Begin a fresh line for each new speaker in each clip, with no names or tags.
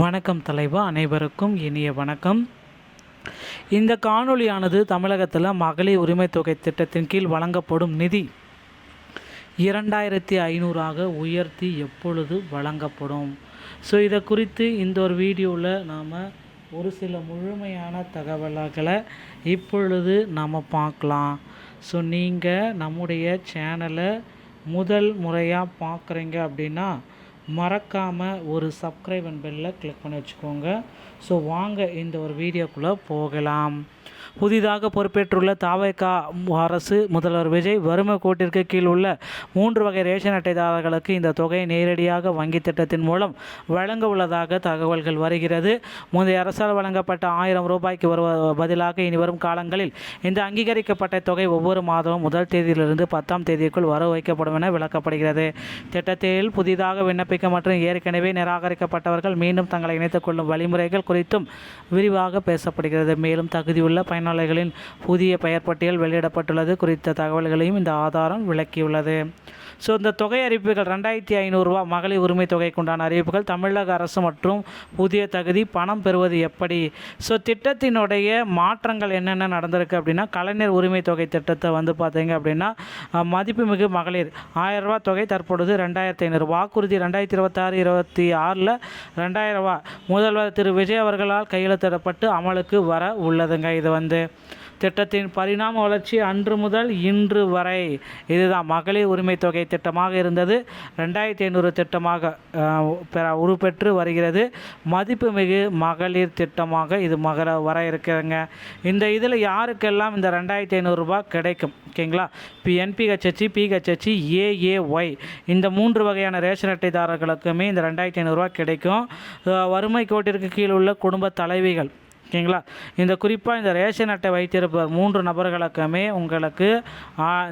வணக்கம் தலைவா, அனைவருக்கும் இனிய வணக்கம். இந்த காணொளியானது தமிழகத்தில் மகளிர் உரிமை தொகை திட்டத்தின் கீழ் வழங்கப்படும் நிதி 2500 உயர்த்தி எப்பொழுது வழங்கப்படும்? ஸோ இதை குறித்து இந்த ஒரு வீடியோவில் நாம் ஒரு சில முழுமையான தகவல்களை இப்பொழுது நாம் பார்க்கலாம். ஸோ நீங்கள் நம்முடைய சேனலை முதல் முறையாக பார்க்குறீங்க அப்படின்னா மறக்காமல் ஒரு சப்ஸ்கிரைப் அண்ட் பெல்லை கிளிக் பண்ணி வச்சுக்கோங்க. ஸோ வாங்க இந்த ஒரு வீடியோக்குள்ளே போகலாம். புதிதாக பொறுப்பேற்றுள்ள தாவேகா அரசு முதல்வர் விஜய் வறுமை கோட்டிற்கு கீழ் உள்ள 3 வகை ரேஷன் அட்டைதாரர்களுக்கு இந்த தொகையை நேரடியாக வங்கி திட்டத்தின் மூலம் வழங்க உள்ளதாக தகவல்கள் வருகிறது. முந்தைய அரசால் வழங்கப்பட்ட 1000 ரூபாய்க்கு பதிலாக இனி வரும் காலங்களில் இந்த அங்கீகரிக்கப்பட்ட தொகை ஒவ்வொரு மாதமும் 1 தேதியிலிருந்து 10ஆம் தேதிக்குள் வரவு வைக்கப்படும் என விளக்கப்படுகிறது. திட்டத்தில் புதிதாக விண்ணப்பிக்க மற்றும் ஏற்கனவே நிராகரிக்கப்பட்டவர்கள் மீண்டும் தங்களை இணைத்துக் கொள்ளும் வழிமுறைகள் குறித்தும் விரிவாக பேசப்படுகிறது. மேலும் தகுதியுள்ள பயனாளிகளின் புதிய பெயர் பட்டியல் வெளியிடப்பட்டுள்ளது குறித்த தகவல்களையும் இந்த ஆதாரம் விளக்கியுள்ளது. ஸோ இந்த தொகை அறிவிப்புகள் 2500 ரூபா மகளிர் உரிமை தொகைக்குண்டான அறிவிப்புகள், தமிழக அரசு மற்றும் புதிய தகுதி, பணம் பெறுவது எப்படி? ஸோ திட்டத்தினுடைய மாற்றங்கள் என்னென்ன நடந்திருக்கு அப்படின்னா, கலைஞர் உரிமை தொகை திட்டத்தை வந்து பார்த்தீங்க அப்படின்னா மதிப்புமிகு மகளிர் 1000 ரூபா தொகை தற்பொழுது 2500. வாக்குறுதி 2026-26 2000 ரூபா முதல்வர் திரு விஜய் அவர்களால் கையெழுத்திடப்பட்டு அமலுக்கு வர உள்ளதுங்க. இது வந்து திட்டத்தின் பரிணாம வளர்ச்சி அன்று முதல் இன்று வரை இதுதான். மகளிர் உரிமை தொகை திட்டமாக இருந்தது 2500 திட்டமாக உருப்பெற்று வருகிறது. மதிப்புமிகு மகளிர் திட்டமாக இது வர இருக்கிறங்க. இந்த இதில் யாருக்கெல்லாம் இந்த 2500 ரூபாய் கிடைக்கும்? ஓகேங்களா? NPHH, PHH, AAY இந்த 3 வகையான ரேஷன் அட்டைதாரர்களுக்குமே இந்த 2500 ரூபாய் கிடைக்கும். வறுமை கோட்டிற்கு கீழ் உள்ள குடும்ப தலைவிகள், ஓகேங்களா, இந்த குறிப்பாக இந்த ரேஷன் அட்டை வைத்திருப்பவர் 3 நபர்களுக்குமே உங்களுக்கு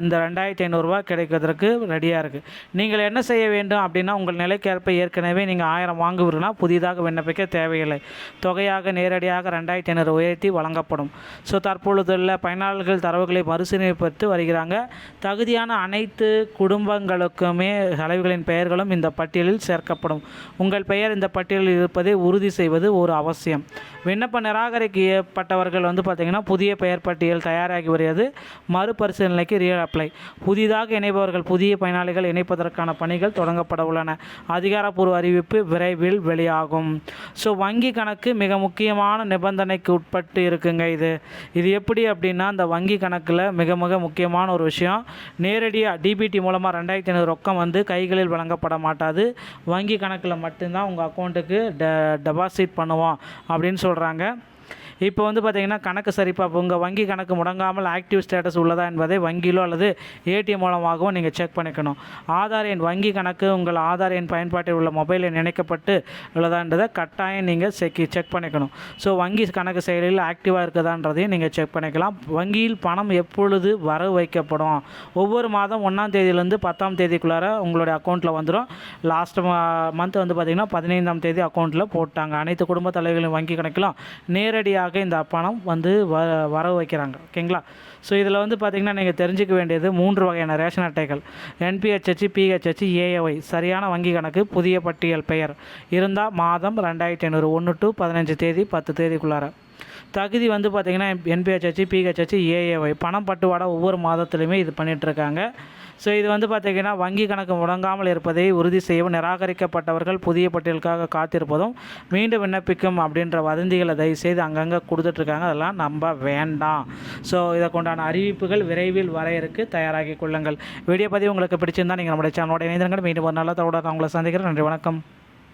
இந்த 2500 ரூபாய் கிடைக்கிறதுக்கு ரெடியாக இருக்குது. நீங்கள் என்ன செய்ய வேண்டும் அப்படின்னா, உங்கள் நிலைக்கேற்ப ஏற்கனவே நீங்கள் 1000 வாங்குவீர்கள்னா புதிதாக விண்ணப்பிக்க தேவையில்லை. தொகையாக நேரடியாக 2500 உயர்த்தி வழங்கப்படும். ஸோ தற்பொழுதுள்ள பயனாளர்கள் தரவுகளை மறுசீரமைத்து வருகிறாங்க. தகுதியான அனைத்து குடும்பங்களுக்குமே தலைவிகளின் பெயர்களும் இந்த பட்டியலில் சேர்க்கப்படும். உங்கள் பெயர் இந்த பட்டியலில் இருப்பதை உறுதி செய்வது ஒரு அவசியம். விண்ணப்ப நிராகரிக்கப்பட்டவர்கள் வந்து பார்த்திங்கன்னா புதிய பெயர் பட்டியல் தயாராகி வருகிறது. மறுபரிசீலனைக்கு அப்ளை. புதிதாக இணைப்பவர்கள், புதிய பயனாளிகள் இணைப்பதற்கான பணிகள் தொடங்கப்பட உள்ளன. அதிகாரப்பூர்வ அறிவிப்பு விரைவில் வெளியாகும். ஸோ வங்கி கணக்கு மிக முக்கியமான நிபந்தனைக்கு உட்பட்டு இருக்குங்க. இது எப்படி அப்படின்னா, அந்த வங்கி கணக்கில் மிக முக்கியமான ஒரு விஷயம், நேரடியாக டிபிடி மூலமாக 2500 ரொக்கம் வந்து கைகளில் வழங்கப்பட மாட்டாது. வங்கி கணக்கில் மட்டும்தான் உங்கள் அக்கௌண்ட்டுக்கு டெபாசிட் பண்ணுவோம் அப்படின்னு சொல்கிறாங்க. இப்போ வந்து பார்த்திங்கன்னா கணக்கு சரிபார்ப்பு, உங்கள் வங்கி கணக்கு முடங்காமல் ஆக்டிவ் ஸ்டேட்டஸ் உள்ளதா என்பதை வங்கியிலோ அல்லது ஏடிஎம் மூலமாகவும் நீங்கள் செக் பண்ணிக்கணும். ஆதார் எண், வங்கி கணக்கு உங்கள் ஆதார் எண் பயன்பாட்டில் உள்ள மொபைல் எண் இணைக்கப்பட்டு உள்ளதான்றதை கட்டாயம் நீங்கள் செக் பண்ணிக்கணும். ஸோ வங்கி கணக்கு செயலில் ஆக்டிவாக இருக்குதான்றதையும் நீங்கள் செக் பண்ணிக்கலாம். வங்கியில் பணம் எப்பொழுது வரவு வைக்கப்படும்? ஒவ்வொரு மாதம் 1ஆம் தேதியிலேருந்து 10ஆம் தேதிக்குள்ளார உங்களுடைய அக்கௌண்ட்டில் வந்துடும். லாஸ்ட் மந்த் வந்து பார்த்திங்கன்னா 15ஆம் தேதி அக்கௌண்ட்டில் போட்டாங்க. அனைத்து குடும்ப தலைவர்களின் வங்கி கணக்கிலும் நேரடியாக இந்த பணம் வந்து வரவு வைக்கிறாங்க. ஓகேங்களா? ஸோ இதில் வந்து பார்த்திங்கன்னா நீங்கள் தெரிஞ்சிக்க வேண்டியது 3 வகையான ரேஷன் அட்டைகள், NPHH, PHH, AAY சரியான வங்கி கணக்கு, புதிய பட்டியல் பெயர் இருந்தால் மாதம் 2500 1 to 15 தேதி 10 தேதிக்குள்ளார. தகுதி வந்து பார்த்திங்கன்னா NPHH, PHH, AAY பணம் பட்டுவாடா ஒவ்வொரு மாதத்துலையுமே இது பண்ணிகிட்ருக்காங்க. ஸோ இது வந்து பார்த்திங்கன்னா வங்கி கணக்கு முடங்காமல் இருப்பதை உறுதி செய்யவும், நிராகரிக்கப்பட்டவர்கள் புதிய பட்டியலுக்காக காத்திருப்பதும், மீண்டும் விண்ணப்பிக்கும் அப்படின்ற வதந்திகளை தயவுசெய்து அங்கங்கே கொடுத்துட்ருக்காங்க. அதெல்லாம் நம்ப வேண்டாம். ஸோ இதை கொண்டான அறிவிப்புகள் விரைவில் வர இருக்கு, தயாராகி கொள்ளுங்கள். வீடியோ பதிவு உங்களுக்கு பிடிச்சிருந்தால் நீங்கள் நம்முடைய சேனலோட இணைந்திருங்கள். மீண்டும் ஒரு நல்ல தகவலோடு உங்களை சந்திக்கிறேன். நன்றி, வணக்கம்.